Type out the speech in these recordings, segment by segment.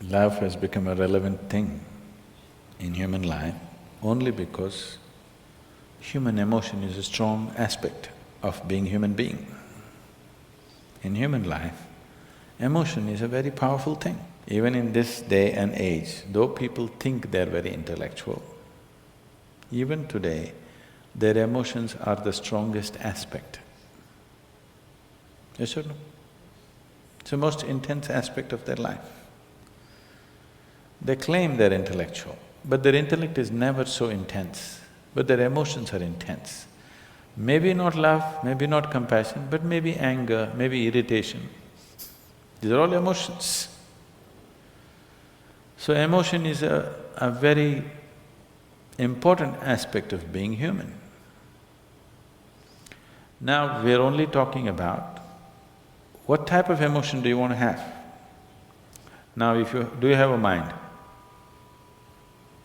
Love has become a relevant thing in human life only because human emotion is a strong aspect of being human being. In human life, emotion is a very powerful thing. Even in this day and age, though people think they're very intellectual, even today, their emotions are the strongest aspect. Yes or no? It's the most intense aspect of their life. They claim they're intellectual, but their intellect is never so intense, but their emotions are intense. Maybe not love, maybe not compassion, but maybe anger, maybe irritation. These are all emotions. So emotion is a very important aspect of being human. Now we're only talking about what type of emotion do you want to have? Now do you have a mind?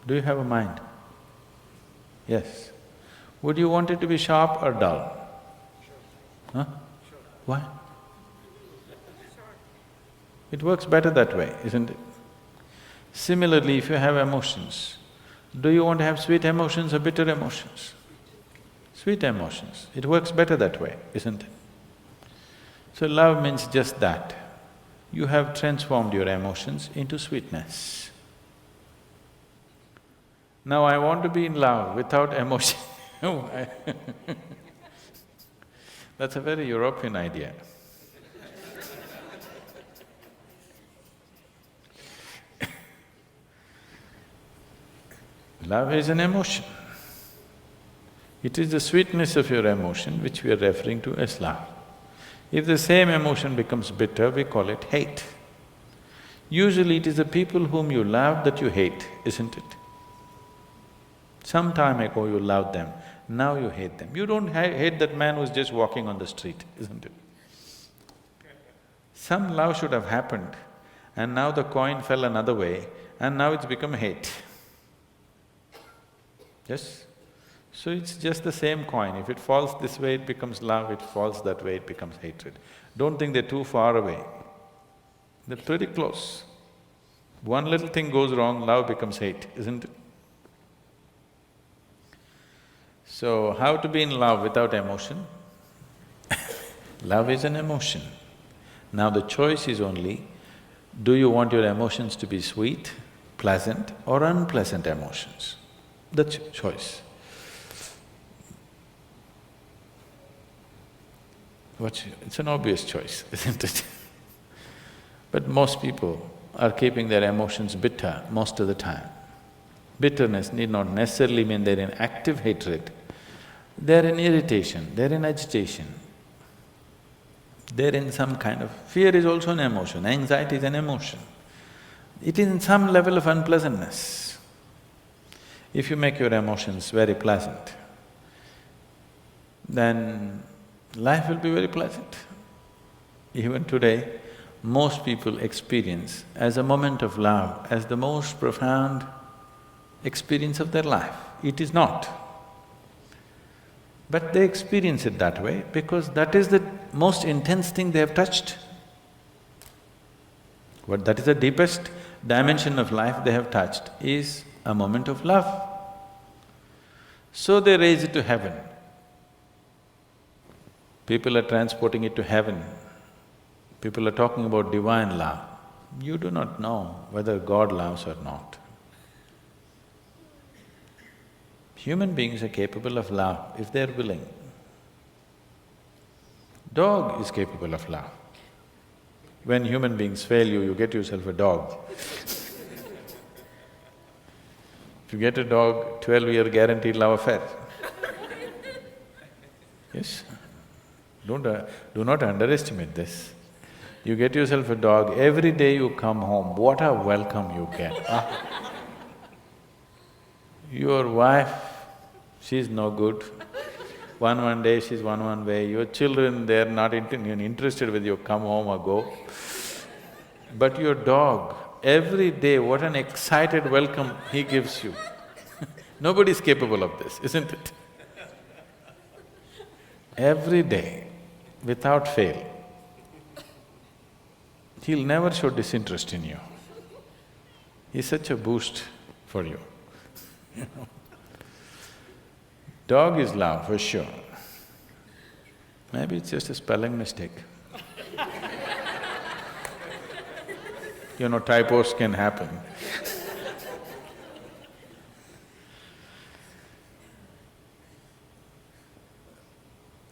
Do you have a mind? Yes. Would you want it to be sharp or dull? Huh? Why? It works better that way, isn't it? Similarly, if you have emotions, do you want to have sweet emotions or bitter emotions? Sweet emotions, it works better that way, isn't it? So love means just that. You have transformed your emotions into sweetness. Now I want to be in love without emotion. That's a very European idea. Love is an emotion. It is the sweetness of your emotion which we are referring to as love. If the same emotion becomes bitter, we call it hate. Usually it is the people whom you love that you hate, isn't it? Some time ago you loved them, now you hate them. You don't hate that man who's just walking on the street, isn't it? Some love should have happened and now the coin fell another way and now it's become hate. Yes? So it's just the same coin. If it falls this way, it becomes love, if it falls that way, it becomes hatred. Don't think they're too far away. They're pretty close. One little thing goes wrong, love becomes hate, isn't it? So, how to be in love without emotion? Love is an emotion. Now the choice is only, do you want your emotions to be sweet, pleasant or unpleasant emotions? That's your choice. It's an obvious choice, isn't it? But most people are keeping their emotions bitter most of the time. Bitterness need not necessarily mean they're in active hatred. They're in irritation, they're in agitation. They're in some kind of… fear is also an emotion, anxiety is an emotion. It is in some level of unpleasantness. If you make your emotions very pleasant, then life will be very pleasant. Even today, most people experience as a moment of love as the most profound experience of their life. It is not. But they experience it that way because that is the most intense thing they have touched. That is the deepest dimension of life they have touched is a moment of love. So they raise it to heaven. People are transporting it to heaven. People are talking about divine love. You do not know whether God loves or not. Human beings are capable of love if they're willing. Dog is capable of love. When human beings fail you, you get yourself a dog. If you get a dog, 12-year guaranteed love affair. Yes? Do not underestimate this. You get yourself a dog, every day you come home, what a welcome you get, huh? Your wife, she's no good. One day she's one way, your children, they're not interested whether you come home or go. But your dog, every day, what an excited welcome he gives you. Nobody's capable of this, isn't it? Every day, without fail, he'll never show disinterest in you. is such a boost for you, you know. Dog is love for sure. Maybe it's just a spelling mistake. You know, typos can happen.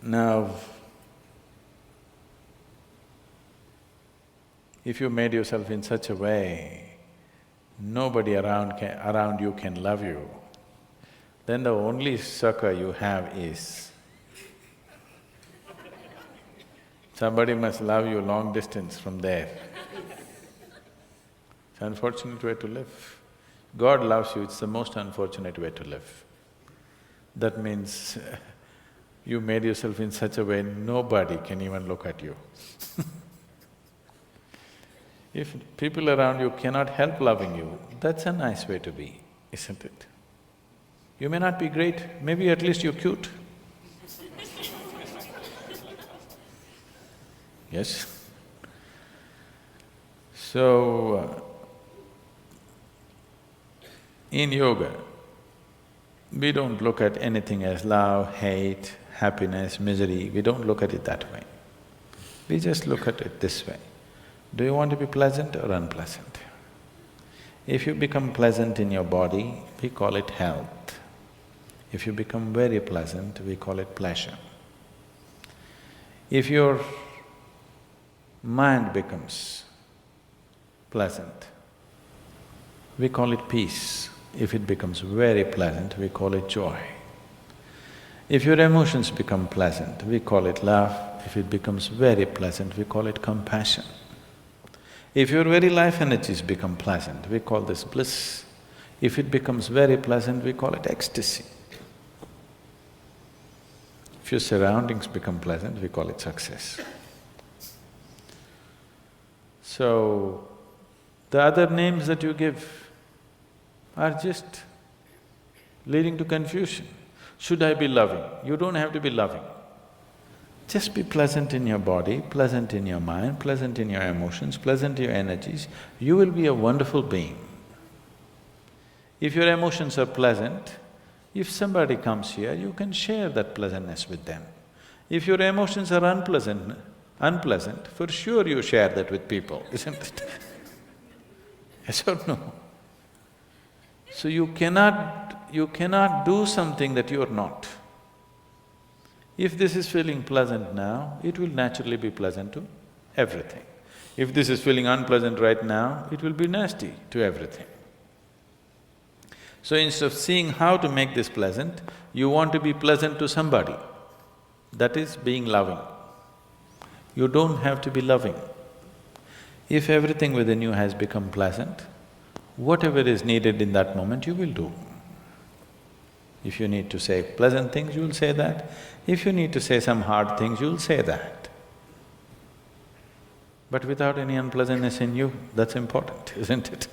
Now, if you made yourself in such a way, nobody around you can love you, then the only succor you have is somebody must love you long distance from there. It's an unfortunate way to live. God loves you, it's the most unfortunate way to live. That means you made yourself in such a way nobody can even look at you. If people around you cannot help loving you, that's a nice way to be, isn't it? You may not be great, maybe at least you're cute. Yes? So, in yoga, we don't look at anything as love, hate, happiness, misery, we don't look at it that way. We just look at it this way. Do you want to be pleasant or unpleasant? If you become pleasant in your body, we call it health. If you become very pleasant, we call it pleasure. If your mind becomes pleasant, we call it peace. If it becomes very pleasant, we call it joy. If your emotions become pleasant, we call it love. If it becomes very pleasant, we call it compassion. If your very life energies become pleasant, we call this bliss. If it becomes very pleasant, we call it ecstasy. If your surroundings become pleasant, we call it success. So, the other names that you give are just leading to confusion. Should I be loving? You don't have to be loving. Just be pleasant in your body, pleasant in your mind, pleasant in your emotions, pleasant in your energies, you will be a wonderful being. If your emotions are pleasant, if somebody comes here, you can share that pleasantness with them. If your emotions are unpleasant, for sure you share that with people, isn't it? Yes or no? So you cannot do something that you are not. If this is feeling pleasant now, it will naturally be pleasant to everything. If this is feeling unpleasant right now, it will be nasty to everything. So instead of seeing how to make this pleasant, you want to be pleasant to somebody. That is being loving. You don't have to be loving. If everything within you has become pleasant, whatever is needed in that moment, you will do. If you need to say pleasant things, you will say that. If you need to say some hard things, you will say that. But without any unpleasantness in you, that's important, isn't it?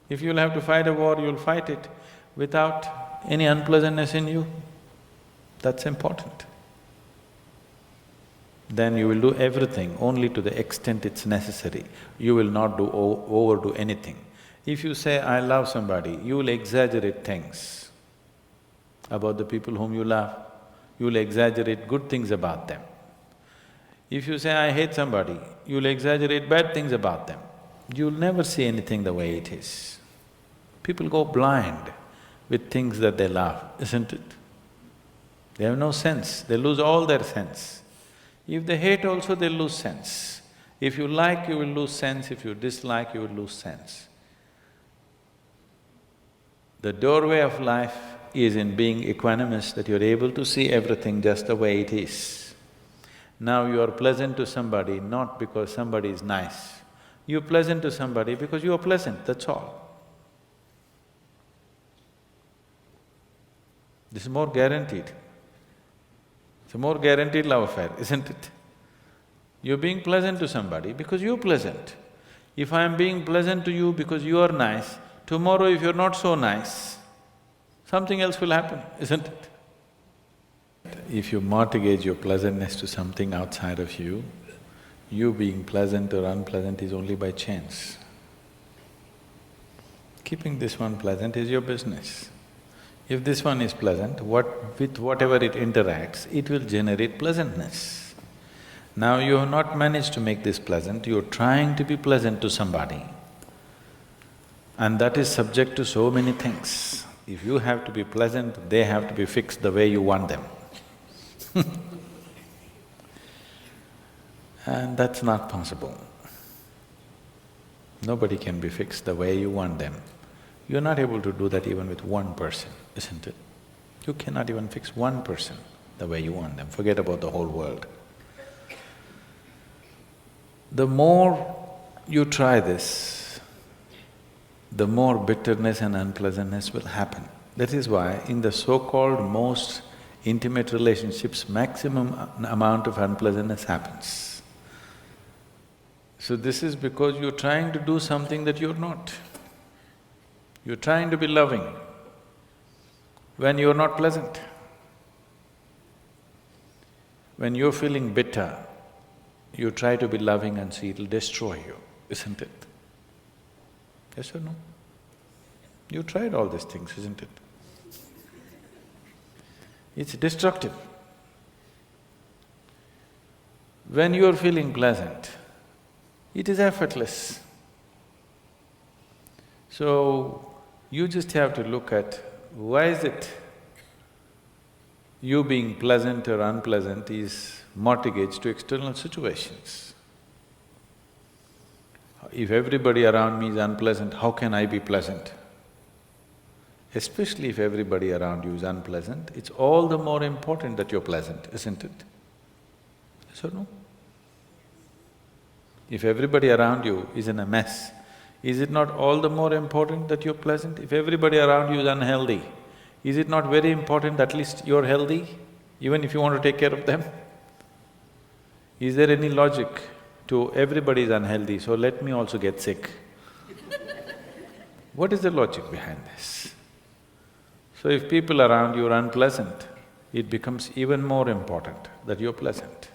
If you'll have to fight a war, you'll fight it without any unpleasantness in you, that's important. Then you will do everything only to the extent it's necessary. You will not overdo anything. If you say, I love somebody, you will exaggerate things about the people whom you love. You will exaggerate good things about them. If you say, I hate somebody, you will exaggerate bad things about them. You'll never see anything the way it is. People go blind with things that they love, isn't it? They have no sense, they lose all their sense. If they hate also, they'll lose sense. If you like, you will lose sense. If you dislike, you will lose sense. The doorway of life is in being equanimous, that you're able to see everything just the way it is. Now you are pleasant to somebody not because somebody is nice. You're pleasant to somebody because you are pleasant, that's all. This is more guaranteed. It's a more guaranteed love affair, isn't it? You're being pleasant to somebody because you're pleasant. If I am being pleasant to you because you are nice, tomorrow if you're not so nice, something else will happen, isn't it? If you mortgage your pleasantness to something outside of you being pleasant or unpleasant is only by chance. Keeping this one pleasant is your business. If this one is pleasant, with whatever it interacts, it will generate pleasantness. Now you have not managed to make this pleasant, you're trying to be pleasant to somebody, and that is subject to so many things. If you have to be pleasant, they have to be fixed the way you want them. And that's not possible. Nobody can be fixed the way you want them. You're not able to do that even with one person, isn't it? You cannot even fix one person the way you want them, forget about the whole world. The more you try this, the more bitterness and unpleasantness will happen. That is why in the so-called most intimate relationships, maximum amount of unpleasantness happens. So this is because you're trying to do something that you're not. You're trying to be loving when you're not pleasant. When you're feeling bitter, you try to be loving and see it'll destroy you, isn't it? Yes or no? You tried all these things, isn't it? It's destructive. When you're feeling pleasant, it is effortless. So, you just have to look at why is it you being pleasant or unpleasant is mortgaged to external situations. If everybody around me is unpleasant, how can I be pleasant? Especially if everybody around you is unpleasant, it's all the more important that you're pleasant, isn't it? Yes or no? If everybody around you is in a mess, is it not all the more important that you're pleasant? If everybody around you is unhealthy, is it not very important that at least you're healthy, even if you want to take care of them? Is there any logic to everybody is unhealthy, so let me also get sick? What is the logic behind this? So if people around you are unpleasant, it becomes even more important that you're pleasant.